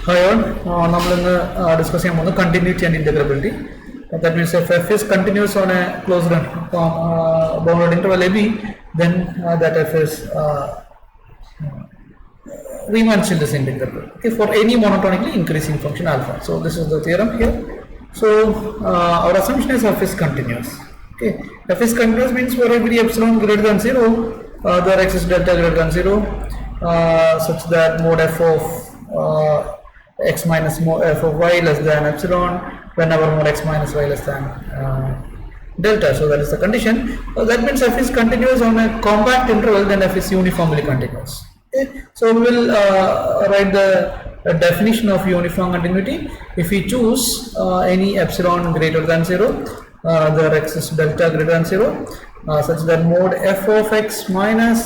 Hi all, നമ്മൾ ഇന്ന് discuss ചെയ്യാൻ പോകുന്നത് continuity and integrability. That means if f is continuous on a closed bounded interval AB, then that f is remains in this integrable. Okay, for any monotonically increasing function alpha. So this is the theorem here. So our assumption is f is continuous. Okay, f is continuous means for every epsilon greater than 0, there exists delta greater than 0, such that mod f of x minus mod f of y less than epsilon whenever mod x minus y less than delta. So that is the condition. That means f is continuous on a compact interval, then f is uniformly continuous. Okay. So we will write the definition of uniform continuity. If we choose any epsilon greater than 0, there exists delta greater than 0, such that mod f of x minus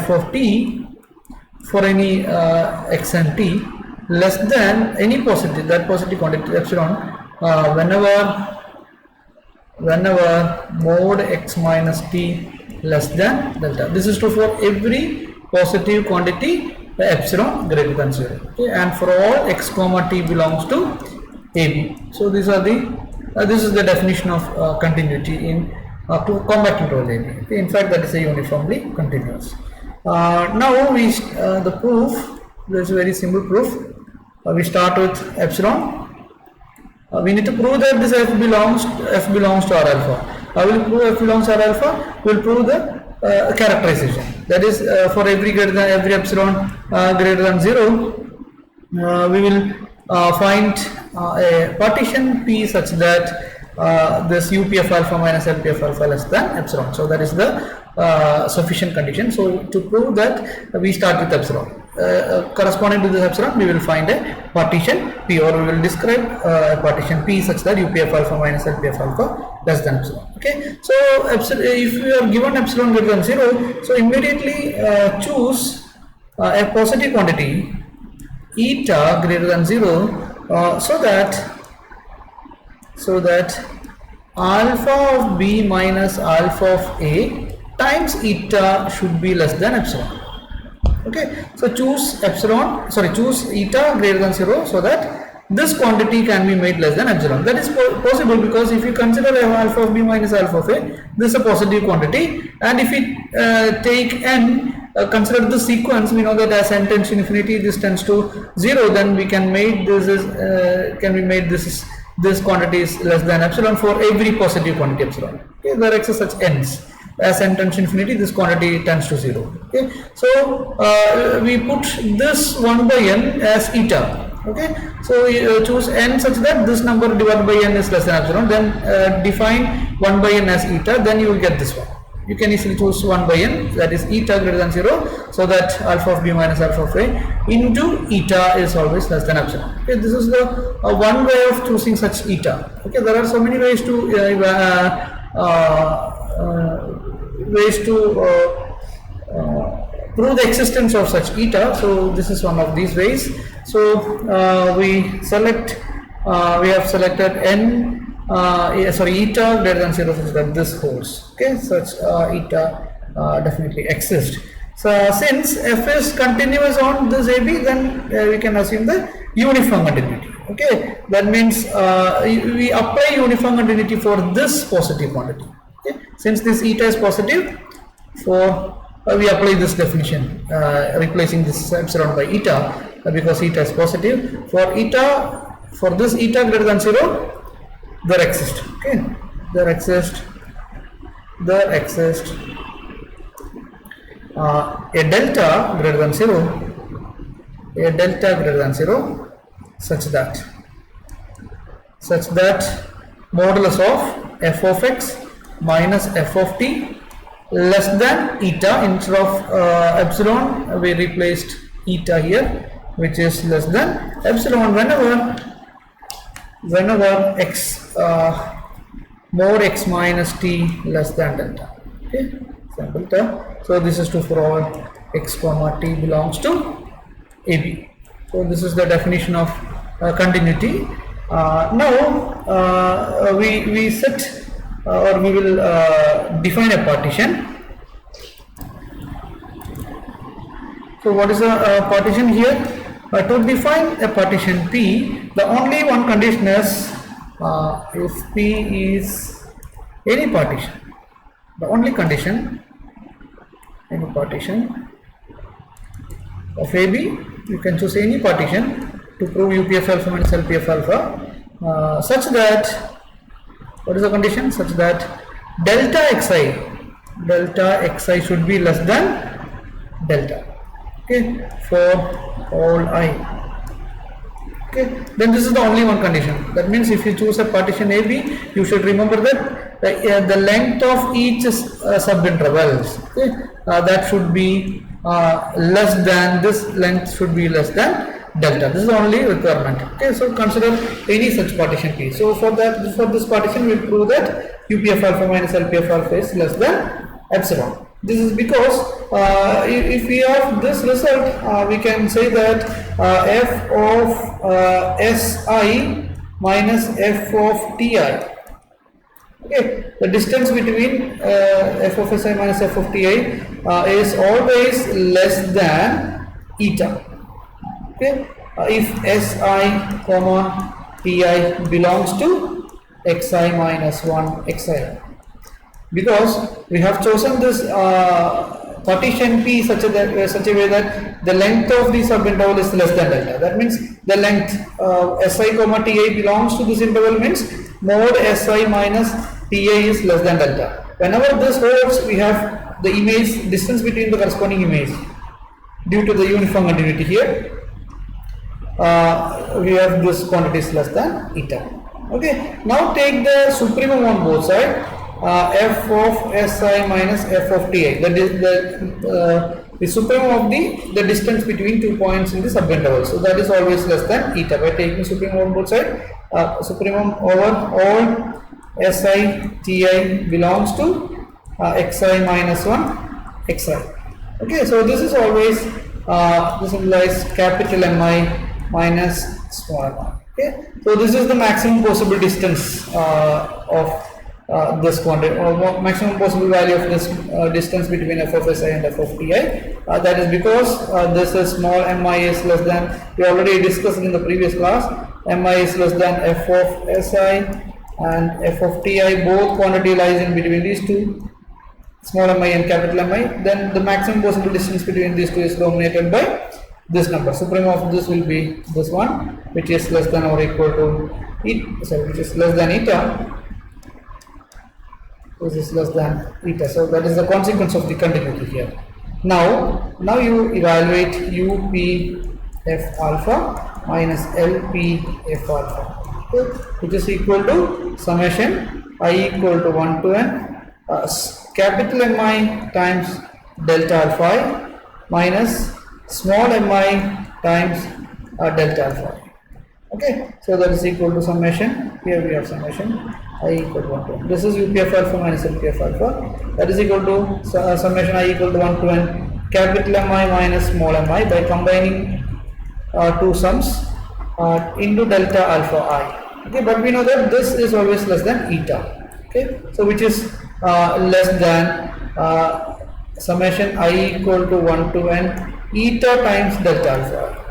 f of t for any x and t less than any positive, that positive quantity epsilon, whenever mod x minus t less than delta. This is true for every positive quantity epsilon greater than 0. Okay, and for all x comma t belongs to AB. So these are the this is the definition of continuity in compact interval AB. Okay, in fact that is a uniformly continuous. Now we the proof, there is a very simple proof. We start with epsilon. We need to prove that this f belongs to R alpha. I will prove f belongs to R alpha. We will prove the characterization. That is for every epsilon greater than 0, we will find a partition P such that this UPF alpha minus LPF alpha less than epsilon. So that is the sufficient condition. So to prove that, we start with epsilon. Corresponding to this epsilon, we will find a partition P, or we will describe a partition P such that UPF alpha minus LPF alpha less than epsilon. Okay, so if we are given epsilon greater than 0, so immediately choose a positive quantity eta greater than 0, so that alpha of b minus alpha of a times eta should be less than epsilon. Okay, so choose choose eta greater than 0, so that this quantity can be made less than epsilon. That is possible because if you consider alpha of b minus alpha of a, this is a positive quantity, and if we take n, consider the sequence, we know that as n tends to infinity, this tends to 0, then we can make this quantity is less than epsilon for every positive quantity epsilon. Okay, there exists such n's. As n tends to infinity, this quantity tends to 0. Okay, so we put this 1 by n as eta. Okay, so choose n such that this number divided by n is less than epsilon, then define 1 by n as eta, then you will get this one. You can easily choose 1 by n, that is eta greater than 0, so that alpha of b minus alpha of a into eta is always less than epsilon. Okay, this is the one way of choosing such eta. Okay, there are so many ways to prove the existence of such eta. So this is one of these ways. So we have selected eta greater than 0 such that this holds. Okay, such eta definitely exists. So since f is continuous on this AB, then we can assume the uniform continuity. Okay, that means we apply uniform continuity for this positive quantity. Okay, since this eta is positive, we apply this definition, replacing this epsilon by eta, because eta is positive. For this eta greater than 0, there exists. Okay, there exists a delta greater than 0, such that modulus of f of x minus f of t less than eta. Instead of epsilon, we replaced eta here, which is less than epsilon whenever x more x minus t less than delta. Okay, delta. So this is true for all x comma t belongs to AB. So this is the definition of continuity. Now we set or we will define a partition. So what is the partition here? To define a partition P, the only one condition is if P is any partition. The only condition, any partition of AB, you can choose any partition to prove UPF alpha minus LPF alpha such that, what is the condition? Such that delta xi should be less than delta, okay, for all I. Okay, then this is the only one condition. That means if you choose a partition AB, you should remember that the length of each subintervals, okay, that should be less than, this length should be less than delta. This is the only requirement. Okay, so consider any such partition P. So for that, for this partition, we prove that UPF alpha minus LPF alpha is less than epsilon. This is because if we have this result, we can say that f of Si minus f of Ti. Okay, the distance between f of Si minus f of Ti is always less than eta. Okay, if Si comma Ti belongs to Xi minus 1 Xi, because we have chosen this partition P such a way that the length of the subinterval is less than delta. That means the length Si comma Ti belongs to this interval means mod Si minus Ti is less than delta. Whenever this holds, we have the image distance between the corresponding image due to the uniform continuity here. We have this quantity is less than eta. Okay, now take the supremum on both sides, f of Si minus f of Ti. The supremum of the distance between 2 points in the subinterval. So that is always less than eta. By taking supremum on both sides, supremum over all Si Ti belongs to Xi minus 1 Xi. Okay, so this is always this implies capital Mi minus small m. Okay, so this is the maximum possible distance of this quantity, or maximum possible value of this distance between f of Si and f of Ti. That is because this is small mi is less than, we already discussed in the previous class, mi is less than f of Si and f of Ti, both quantity lies in between these two, small mi and capital Mi. Then the maximum possible distance between these two is dominated by this number. Supremum of this will be this one, which is less than or equal to which is less than eta. This is less than eta. So that is the consequence of the continuity here. Now you evaluate UPF alpha minus LPF alpha, okay, which is equal to summation I equal to 1 to n capital Mi times delta alpha I minus small mi times delta alpha. Okay, so that is equal to summation, here we have summation I equal to 1 to n. This is UPF alpha minus LPF alpha, that is equal to summation I equal to 1 to n capital Mi minus small mi by combining two sums into delta alpha I. Okay, but we know that this is always less than eta. Okay, so which is less than summation I equal to 1 to n eta times delta alpha.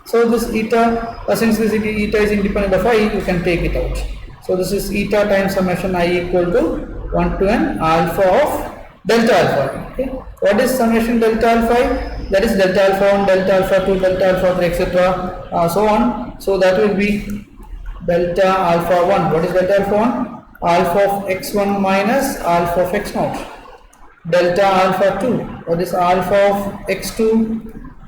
So this eta, since this eta is independent of I, you can take it out. So this is eta times summation I equal to 1 to n alpha of delta alpha. Okay, what is summation delta alpha? That is delta alpha 1, delta alpha 2, delta alpha 3, etc. So on. So that will be delta alpha 1. What is delta alpha 1? Alpha of x1 minus alpha of x0. Delta alpha 2, what is alpha of x2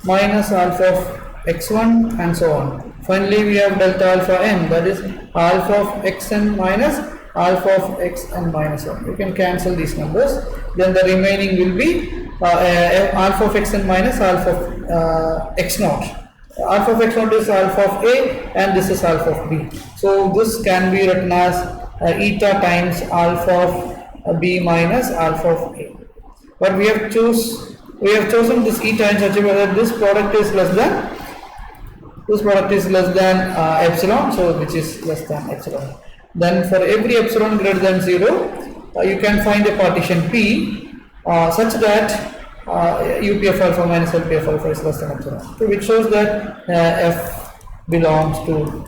minus alpha of x1, and so on. Finally we have delta alpha n, that is alpha of xn minus alpha of xn minus 1. You can cancel these numbers, then the remaining will be alpha of xn minus alpha of x0. Alpha of x0 is alpha of A and this is alpha of B. So this can be written as eta times alpha of B minus alpha of A. But we have chosen this eta in such a way that this product is less than epsilon, so which is less than epsilon. Then for every epsilon greater than 0, you can find a partition P such that UP of alpha minus LP of alpha is less than epsilon. So which shows that f belongs to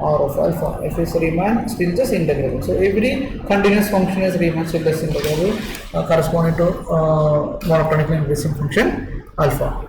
R of alpha. F is Riemann Stieltjes integrable. So every continuous function is Riemann Stieltjes integrable corresponding to monotonically increasing function alpha.